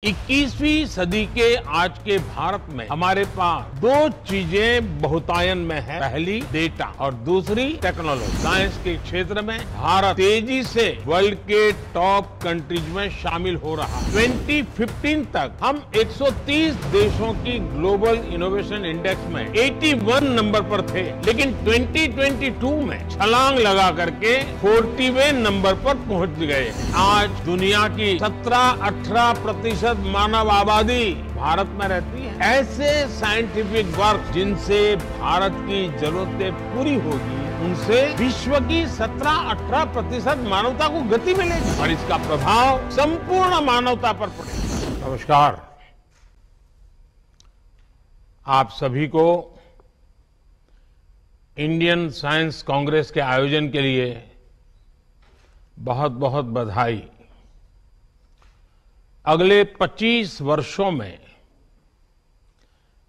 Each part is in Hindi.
21वीं सदी के आज के भारत में हमारे पास दो चीजें बहुतायन में है। पहली डेटा और दूसरी टेक्नोलॉजी। साइंस के क्षेत्र में भारत तेजी से वर्ल्ड के टॉप कंट्रीज में शामिल हो रहा है। 2015 तक हम 130 देशों की ग्लोबल इनोवेशन इंडेक्स में 81 नंबर पर थे, लेकिन 2022 में छलांग लगा करके 40वें नंबर पर पहुंच गए। आज दुनिया की 17-18% मानव आबादी भारत में रहती है। ऐसे साइंटिफिक वर्क जिनसे भारत की जरूरतें पूरी होगी, उनसे विश्व की 17-18% मानवता को गति मिलेगी और इसका प्रभाव संपूर्ण मानवता पर पड़ेगा। नमस्कार, आप सभी को इंडियन साइंस कांग्रेस के आयोजन के लिए बहुत बहुत बधाई। अगले 25 वर्षों में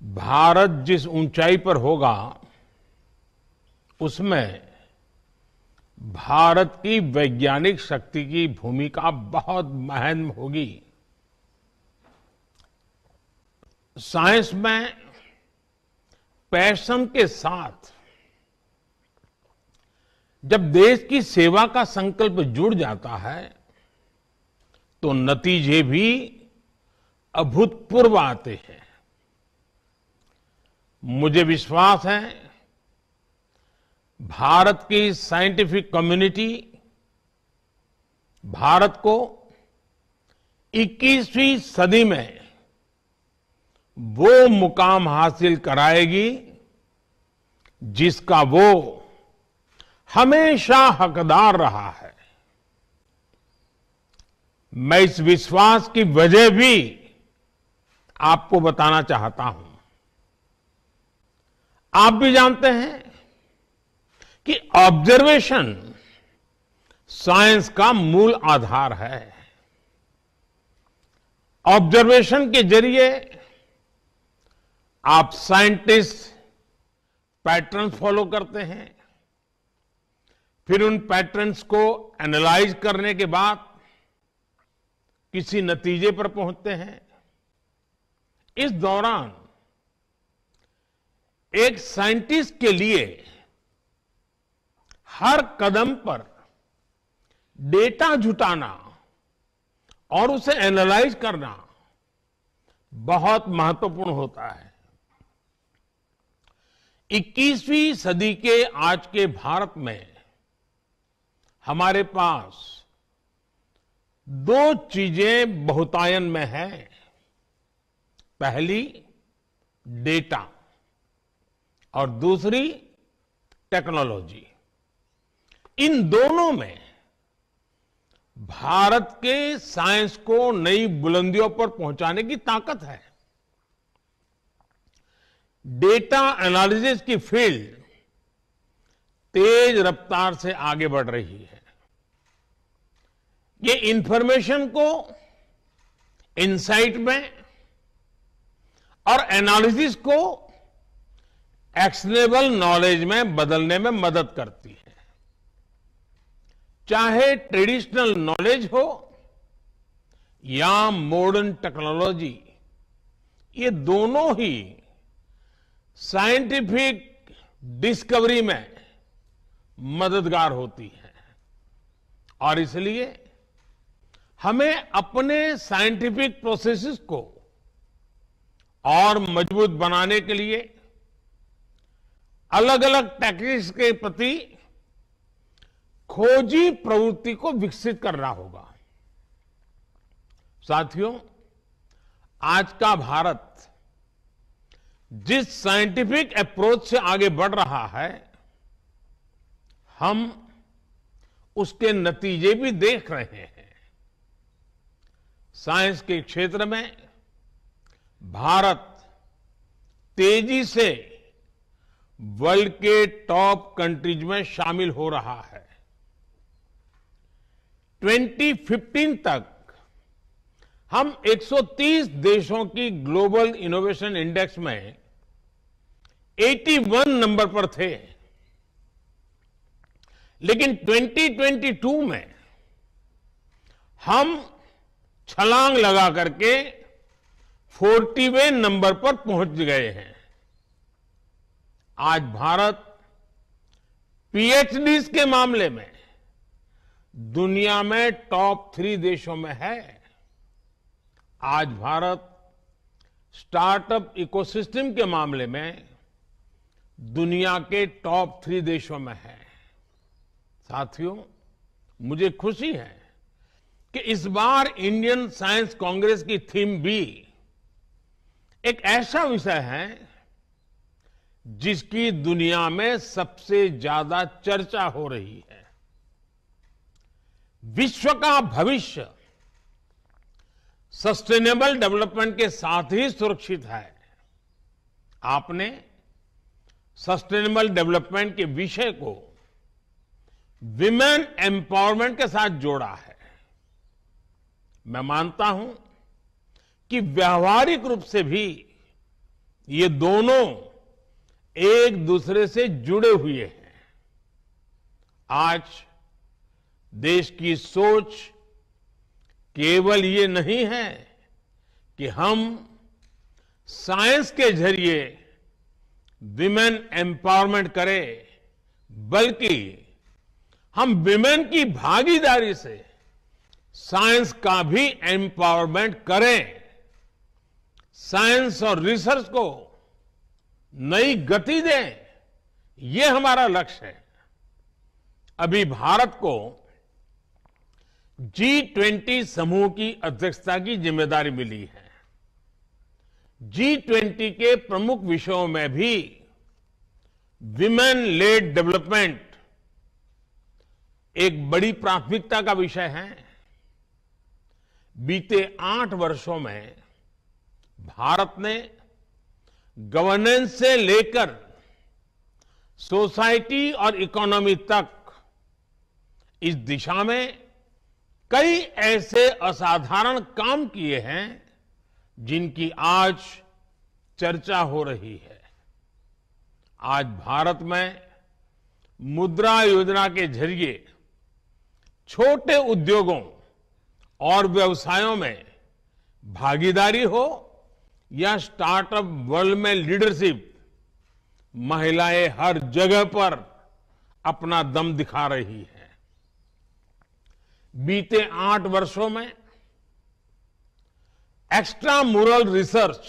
भारत जिस ऊंचाई पर होगा, उसमें भारत की वैज्ञानिक शक्ति की भूमिका बहुत अहम होगी। साइंस में पैशन के साथ जब देश की सेवा का संकल्प जुड़ जाता है, तो नतीजे भी अभूतपूर्व आते हैं। मुझे विश्वास है, भारत की साइंटिफिक कम्युनिटी भारत को 21वीं सदी में वो मुकाम हासिल कराएगी जिसका वो हमेशा हकदार रहा है। मैं इस विश्वास की वजह भी आपको बताना चाहता हूं। आप भी जानते हैं कि ऑब्जर्वेशन साइंस का मूल आधार है। ऑब्जर्वेशन के जरिए आप साइंटिस्ट पैटर्न फॉलो करते हैं, फिर उन पैटर्न्स को एनालाइज करने के बाद किसी नतीजे पर पहुंचते हैं। इस दौरान एक साइंटिस्ट के लिए हर कदम पर डेटा जुटाना और उसे एनालाइज करना बहुत महत्वपूर्ण होता है। 21वीं सदी के आज के भारत में हमारे पास दो चीजें बहुतायन में है। पहली डेटा और दूसरी टेक्नोलॉजी। इन दोनों में भारत के साइंस को नई बुलंदियों पर पहुंचाने की ताकत है। डेटा एनालिसिस की फील्ड तेज रफ्तार से आगे बढ़ रही है। ये इंफॉर्मेशन को इनसाइट में और एनालिसिस को एक्शनेबल नॉलेज में बदलने में मदद करती है। चाहे ट्रेडिशनल नॉलेज हो या मॉडर्न टेक्नोलॉजी, ये दोनों ही साइंटिफिक डिस्कवरी में मददगार होती है। और इसलिए हमें अपने साइंटिफिक प्रोसेसेस को और मजबूत बनाने के लिए अलग अलग टेक्निक्स के प्रति खोजी प्रवृत्ति को विकसित करना होगा। साथियों, आज का भारत जिस साइंटिफिक अप्रोच से आगे बढ़ रहा है, हम उसके नतीजे भी देख रहे हैं। साइंस के क्षेत्र में भारत तेजी से वर्ल्ड के टॉप कंट्रीज में शामिल हो रहा है। 2015 तक हम 130 देशों की ग्लोबल इनोवेशन इंडेक्स में 81 नंबर पर थे, लेकिन 2022 में हम छलांग लगा करके 40वें नंबर पर पहुंच गए हैं। आज भारत पीएचडीज के मामले में दुनिया में टॉप 3 देशों में है। आज भारत स्टार्टअप इकोसिस्टम के मामले में दुनिया के टॉप 3 देशों में है। साथियों, मुझे खुशी है कि इस बार इंडियन साइंस कांग्रेस की थीम भी एक ऐसा विषय है जिसकी दुनिया में सबसे ज्यादा चर्चा हो रही है। विश्व का भविष्य सस्टेनेबल डेवलपमेंट के साथ ही सुरक्षित है। आपने सस्टेनेबल डेवलपमेंट के विषय को विमेन एम्पावरमेंट के साथ जोड़ा है। मैं मानता हूं कि व्यावहारिक रूप से भी ये दोनों एक दूसरे से जुड़े हुए हैं। आज देश की सोच केवल ये नहीं है कि हम साइंस के जरिए विमेन एम्पावरमेंट करें, बल्कि हम विमेन की भागीदारी से साइंस का भी एम्पावरमेंट करें। साइंस और रिसर्च को नई गति दें, ये हमारा लक्ष्य है। अभी भारत को G20 समूह की अध्यक्षता की जिम्मेदारी मिली है। G20 के प्रमुख विषयों में भी विमेन लेड डेवलपमेंट एक बड़ी प्राथमिकता का विषय है। बीते 8 वर्षों में भारत ने गवर्नेंस से लेकर सोसाइटी और इकोनॉमी तक इस दिशा में कई ऐसे असाधारण काम किए हैं जिनकी आज चर्चा हो रही है। आज भारत में मुद्रा योजना के जरिए छोटे उद्योगों और व्यवसायों में भागीदारी हो या स्टार्टअप वर्ल्ड में लीडरशिप, महिलाएं हर जगह पर अपना दम दिखा रही हैं। बीते 8 वर्षों में एक्स्ट्रा मुरल रिसर्च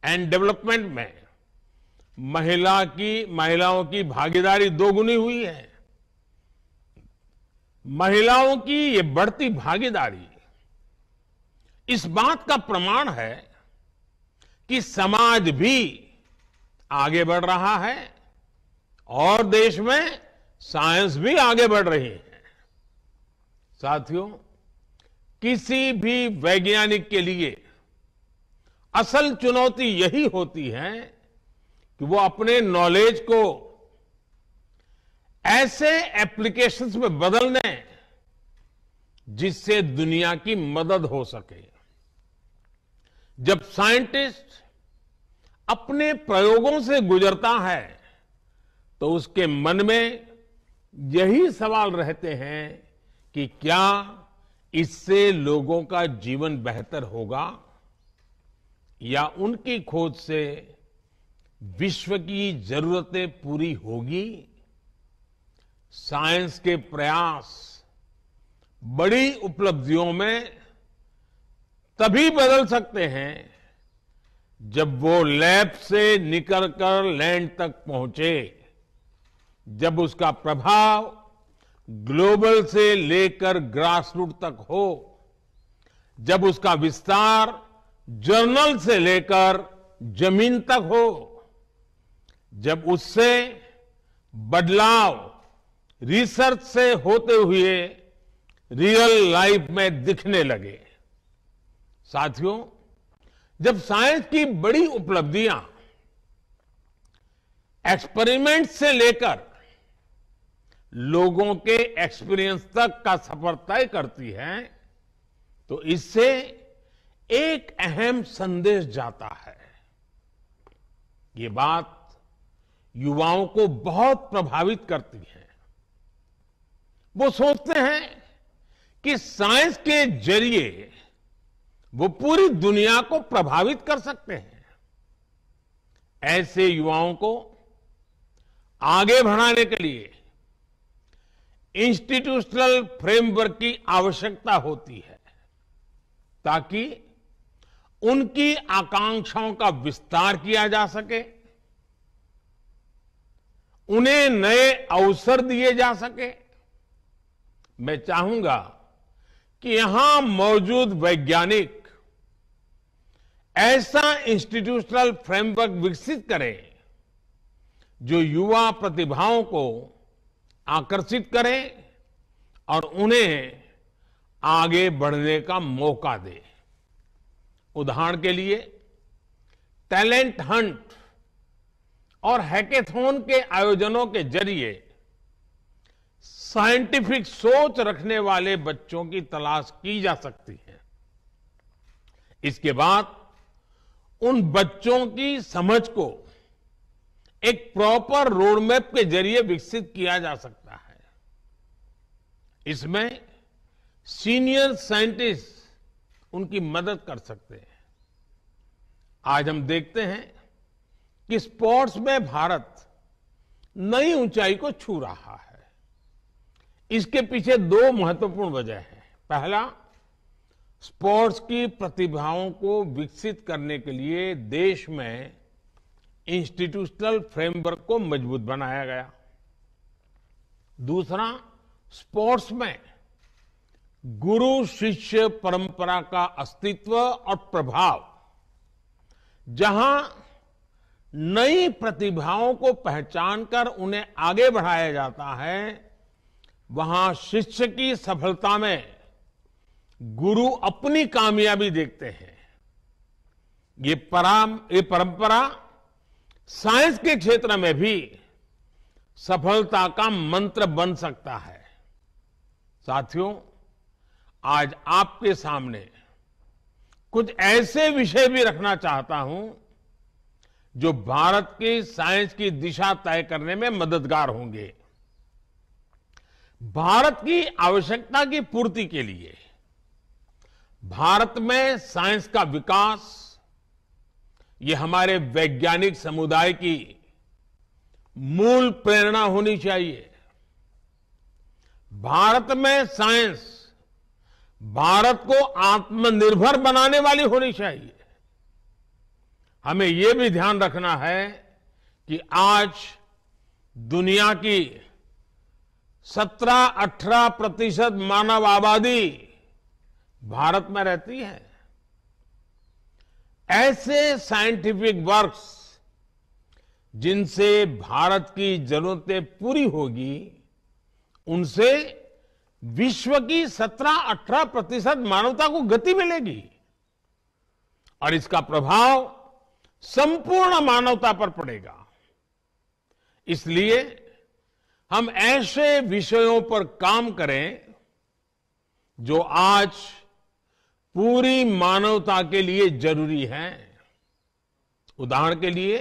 एंड डेवलपमेंट में महिलाओं की भागीदारी दोगुनी हुई है। महिलाओं की ये बढ़ती भागीदारी इस बात का प्रमाण है कि समाज भी आगे बढ़ रहा है और देश में साइंस भी आगे बढ़ रही है। साथियों, किसी भी वैज्ञानिक के लिए असल चुनौती यही होती है कि वो अपने नॉलेज को ऐसे एप्लीकेशंस में बदल दें जिससे दुनिया की मदद हो सके। जब साइंटिस्ट अपने प्रयोगों से गुजरता है तो उसके मन में यही सवाल रहते हैं कि क्या इससे लोगों का जीवन बेहतर होगा या उनकी खोज से विश्व की जरूरतें पूरी होगी। साइंस के प्रयास बड़ी उपलब्धियों में तभी बदल सकते हैं जब वो लैब से निकलकर लैंड तक पहुंचे, जब उसका प्रभाव ग्लोबल से लेकर ग्रासरूट तक हो, जब उसका विस्तार जर्नल से लेकर जमीन तक हो, जब उससे बदलाव रिसर्च से होते हुए रियल लाइफ में दिखने लगे। साथियों, जब साइंस की बड़ी उपलब्धियां एक्सपेरिमेंट से लेकर लोगों के एक्सपीरियंस तक का सफर तय करती है तो इससे एक अहम संदेश जाता है। ये बात युवाओं को बहुत प्रभावित करती है। वो सोचते हैं कि साइंस के जरिए वो पूरी दुनिया को प्रभावित कर सकते हैं। ऐसे युवाओं को आगे बढ़ाने के लिए इंस्टीट्यूशनल फ्रेमवर्क की आवश्यकता होती है, ताकि उनकी आकांक्षाओं का विस्तार किया जा सके, उन्हें नए अवसर दिए जा सके। मैं चाहूंगा कि यहां मौजूद वैज्ञानिक ऐसा इंस्टीट्यूशनल फ्रेमवर्क विकसित करें जो युवा प्रतिभाओं को आकर्षित करे और उन्हें आगे बढ़ने का मौका दे। उदाहरण के लिए टैलेंट हंट और हैकेथॉन के आयोजनों के जरिए साइंटिफिक सोच रखने वाले बच्चों की तलाश की जा सकती है। इसके बाद उन बच्चों की समझ को एक प्रॉपर रोड मैप के जरिए विकसित किया जा सकता है। इसमें सीनियर साइंटिस्ट उनकी मदद कर सकते हैं। आज हम देखते हैं कि स्पोर्ट्स में भारत नई ऊंचाई को छू रहा है। इसके पीछे दो महत्वपूर्ण वजह हैं। पहला, स्पोर्ट्स की प्रतिभाओं को विकसित करने के लिए देश में इंस्टीट्यूशनल फ्रेमवर्क को मजबूत बनाया गया। दूसरा, स्पोर्ट्स में गुरु शिष्य परंपरा का अस्तित्व और प्रभाव, जहां नई प्रतिभाओं को पहचानकर उन्हें आगे बढ़ाया जाता है, वहां शिष्य की सफलता में गुरु अपनी कामयाबी देखते हैं। ये परंपरा साइंस के क्षेत्र में भी सफलता का मंत्र बन सकता है। साथियों, आज आपके सामने कुछ ऐसे विषय भी रखना चाहता हूं जो भारत की साइंस की दिशा तय करने में मददगार होंगे। भारत की आवश्यकता की पूर्ति के लिए भारत में साइंस का विकास, ये हमारे वैज्ञानिक समुदाय की मूल प्रेरणा होनी चाहिए। भारत में साइंस भारत को आत्मनिर्भर बनाने वाली होनी चाहिए। हमें यह भी ध्यान रखना है कि आज दुनिया की 17-18% मानव आबादी भारत में रहती है। ऐसे साइंटिफिक वर्क्स जिनसे भारत की जरूरतें पूरी होगी, उनसे विश्व की 17-18% मानवता को गति मिलेगी और इसका प्रभाव संपूर्ण मानवता पर पड़ेगा। इसलिए हम ऐसे विषयों पर काम करें जो आज पूरी मानवता के लिए जरूरी है। उदाहरण के लिए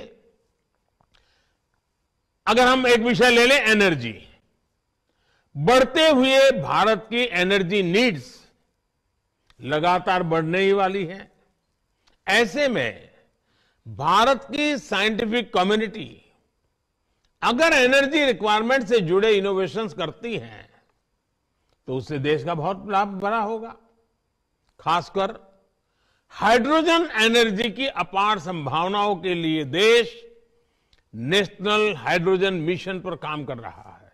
अगर हम एक विषय ले लें, एनर्जी। बढ़ते हुए भारत की एनर्जी नीड्स लगातार बढ़ने ही वाली है। ऐसे में भारत की साइंटिफिक कम्युनिटी अगर एनर्जी रिक्वायरमेंट से जुड़े इनोवेशंस करती है तो उससे देश का बहुत लाभ बड़ा होगा। खासकर हाइड्रोजन एनर्जी की अपार संभावनाओं के लिए देश नेशनल हाइड्रोजन मिशन पर काम कर रहा है।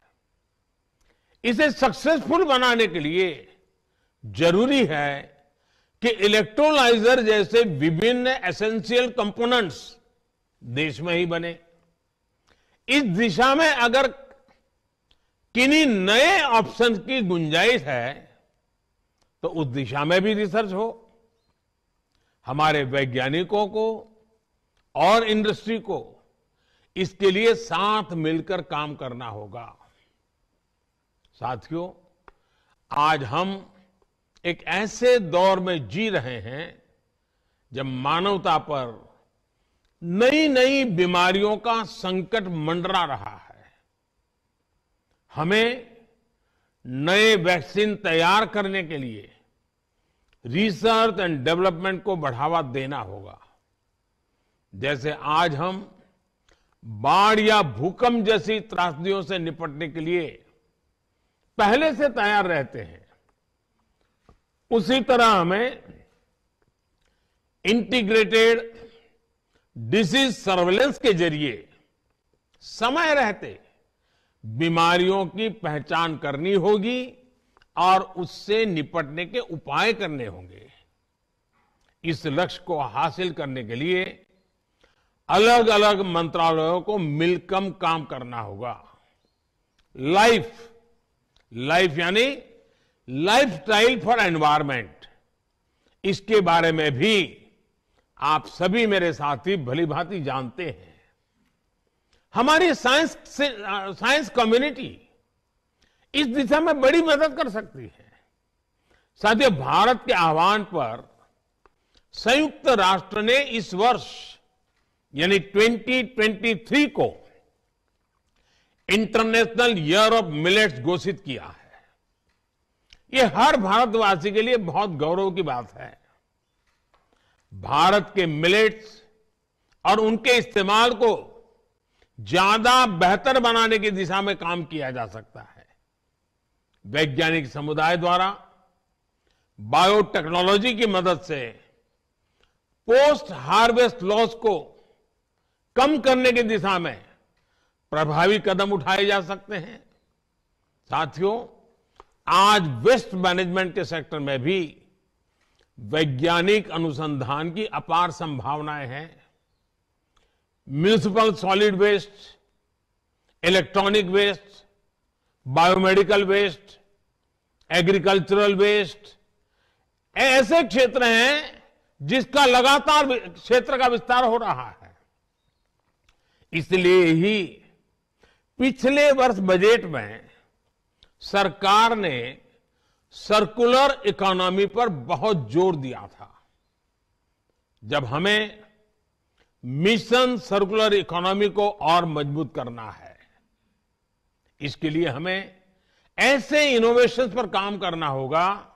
इसे सक्सेसफुल बनाने के लिए जरूरी है कि इलेक्ट्रोलाइजर जैसे विभिन्न एसेंशियल कंपोनेंट्स देश में ही बने। इस दिशा में अगर किन्हीं नए ऑप्शन की गुंजाइश है तो उस दिशा में भी रिसर्च हो। हमारे वैज्ञानिकों को और इंडस्ट्री को इसके लिए साथ मिलकर काम करना होगा। साथियों, आज हम एक ऐसे दौर में जी रहे हैं जब मानवता पर नई नई बीमारियों का संकट मंडरा रहा है। हमें नए वैक्सीन तैयार करने के लिए रिसर्च एंड डेवलपमेंट को बढ़ावा देना होगा। जैसे आज हम बाढ़ या भूकंप जैसी त्रासदियों से निपटने के लिए पहले से तैयार रहते हैं, उसी तरह हमें इंटीग्रेटेड डिसीज सर्वेलेंस के जरिए समय रहते बीमारियों की पहचान करनी होगी और उससे निपटने के उपाय करने होंगे। इस लक्ष्य को हासिल करने के लिए अलग अलग मंत्रालयों को मिलकर काम करना होगा। लाइफ यानी लाइफस्टाइल फॉर एनवायरमेंट, इसके बारे में भी आप सभी मेरे साथी भली भांति जानते हैं। हमारी साइंस कम्युनिटी इस दिशा में बड़ी मदद कर सकती है। साथियों, भारत के आह्वान पर संयुक्त राष्ट्र ने इस वर्ष यानी 2023 को इंटरनेशनल ईयर ऑफ मिलेट्स घोषित किया है। ये हर भारतवासी के लिए बहुत गौरव की बात है। भारत के मिलेट्स और उनके इस्तेमाल को ज्यादा बेहतर बनाने की दिशा में काम किया जा सकता है। वैज्ञानिक समुदाय द्वारा बायोटेक्नोलॉजी की मदद से पोस्ट हार्वेस्ट लॉस को कम करने की दिशा में प्रभावी कदम उठाए जा सकते हैं। साथियों, आज वेस्ट मैनेजमेंट के सेक्टर में भी वैज्ञानिक अनुसंधान की अपार संभावनाएं हैं। Municipal solid waste, electronic waste, biomedical waste, agricultural waste, ऐसे क्षेत्र हैं जिसका लगातार क्षेत्र का विस्तार हो रहा है। इसलिए ही पिछले वर्ष बजट में सरकार ने सर्कुलर इकोनॉमी पर बहुत जोर दिया था। जब हमें मिशन सर्कुलर इकोनॉमी को और मजबूत करना है, इसके लिए हमें ऐसे इनोवेशंस पर काम करना होगा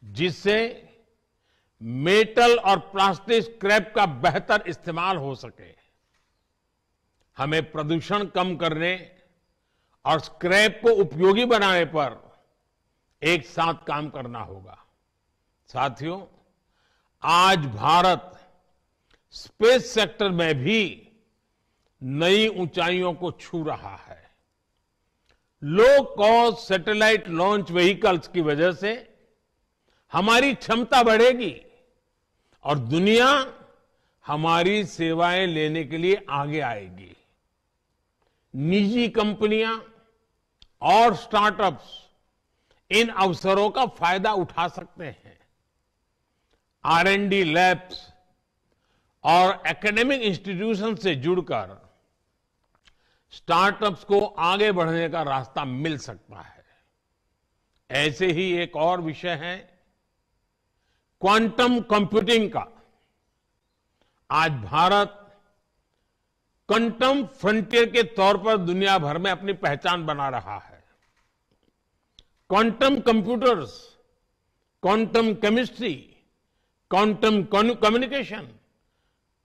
जिससे मेटल और प्लास्टिक स्क्रैप का बेहतर इस्तेमाल हो सके। हमें प्रदूषण कम करने और स्क्रैप को उपयोगी बनाने पर एक साथ काम करना होगा। साथियों, आज भारत स्पेस सेक्टर में भी नई ऊंचाइयों को छू रहा है। Low cost satellite launch vehicles की वजह से हमारी क्षमता बढ़ेगी और दुनिया हमारी सेवाएं लेने के लिए आगे आएगी। निजी कंपनियां और स्टार्टअप्स इन अवसरों का फायदा उठा सकते हैं। R&D लैब्स और एकेडमिक इंस्टीट्यूशन से जुड़कर स्टार्टअप्स को आगे बढ़ने का रास्ता मिल सकता है। ऐसे ही एक और विषय है क्वांटम कंप्यूटिंग का। आज भारत क्वांटम फ्रंटियर के तौर पर दुनिया भर में अपनी पहचान बना रहा है। Quantum computers, quantum chemistry, quantum communication,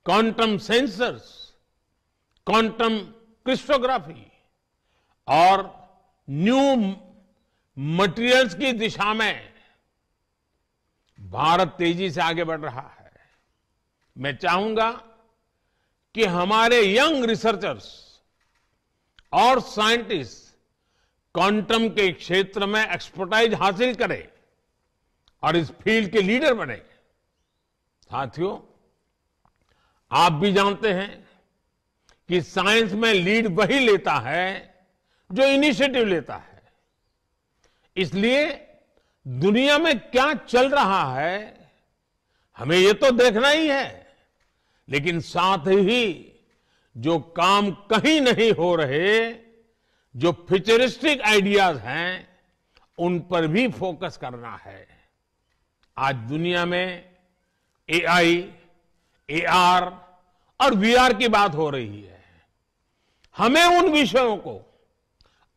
quantum sensors, quantum cryptography और न्यू मटेरियल्स की दिशा में भारत तेजी से आगे बढ़ रहा है। मैं चाहूंगा कि हमारे यंग रिसर्चर्स और साइंटिस्ट क्वांटम के क्षेत्र में एक्सपर्टाइज हासिल करें और इस फील्ड के लीडर बने। साथियों, आप भी जानते हैं कि साइंस में लीड वही लेता है जो इनिशिएटिव लेता है। इसलिए दुनिया में क्या चल रहा है हमें ये तो देखना ही है, लेकिन साथ ही जो काम कहीं नहीं हो रहे, जो फ्यूचरिस्टिक आइडियाज हैं, उन पर भी फोकस करना है। आज दुनिया में AI, AR और VR की बात हो रही है। हमें उन विषयों को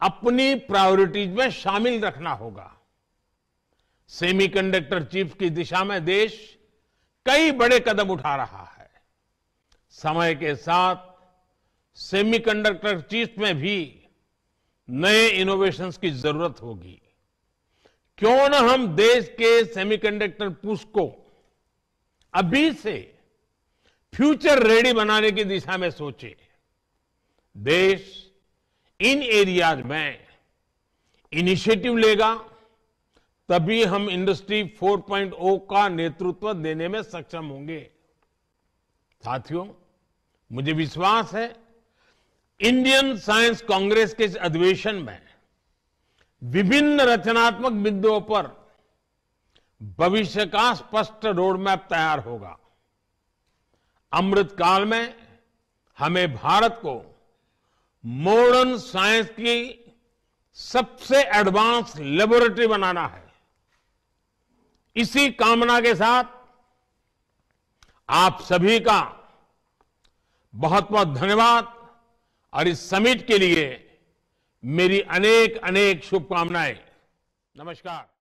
अपनी प्रायोरिटीज में शामिल रखना होगा। सेमीकंडक्टर चिप्स की दिशा में देश कई बड़े कदम उठा रहा है। समय के साथ सेमीकंडक्टर चिप्स में भी नए इनोवेशंस की जरूरत होगी। क्यों न हम देश के सेमीकंडक्टर पुश को अभी से फ्यूचर रेडी बनाने की दिशा में सोचे। देश इन एरियाज में इनिशिएटिव लेगा, तभी हम इंडस्ट्री 4.0 का नेतृत्व देने में सक्षम होंगे। साथियों, मुझे विश्वास है इंडियन साइंस कांग्रेस के इस अधिवेशन में विभिन्न रचनात्मक बिंदुओं पर भविष्य का स्पष्ट रोडमैप तैयार होगा। अमृतकाल में हमें भारत को मॉडर्न साइंस की सबसे एडवांस लेबोरेटरी बनाना है। इसी कामना के साथ आप सभी का बहुत बहुत धन्यवाद और इस समिट के लिए मेरी अनेक अनेक शुभकामनाएं। नमस्कार।